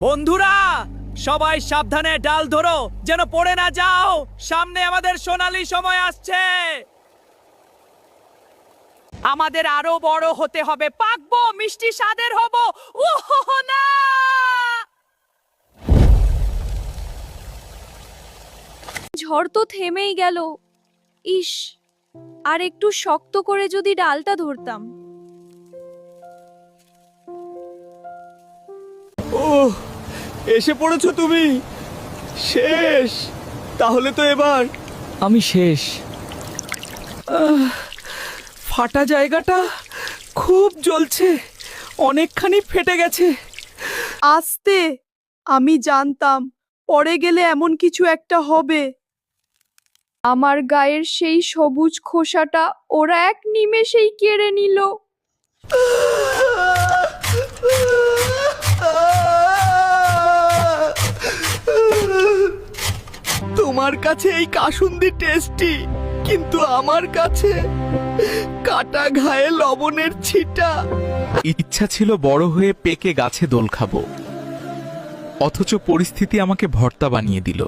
বন্ধুরা, সবাই সাবধানে ডাল ধরো যেন পড়ে না যাও। সামনে আমাদের সোনালী সময় আসছে। আমাদের আরো বড় হতে হবে, পাকবো, মিষ্টি স্বাদের হব। ওহো না! ঝড় তো থেমেই গেল। ইস, আর একটু শক্ত করে যদি ডালটা ধরতাম। ওহ, এসে পড়েছো তুমি। শেষ। তাহলে তো এবার আমি শেষ। ফাটা জায়গাটা খুব জ্বলছে, অনেকখানি ফেটে গেছে। আস্তে, আমি জানতাম পড়ে গেলে এমন কিছু একটা হবে। আমার গায়ের সেই সবুজ খোসাটা ওরা এক নিমেষেই কেড়ে নিল। তোমার কাছে এই কাসুন্দি টেস্টি, কিন্তু আমার কাছে কাটা ঘায়ে লবণের ছিটা। ইচ্ছা ছিল বড় হয়ে পেকে গাছে দোল খাবো, অথচ পরিস্থিতি আমাকে ভর্তা বানিয়ে দিল।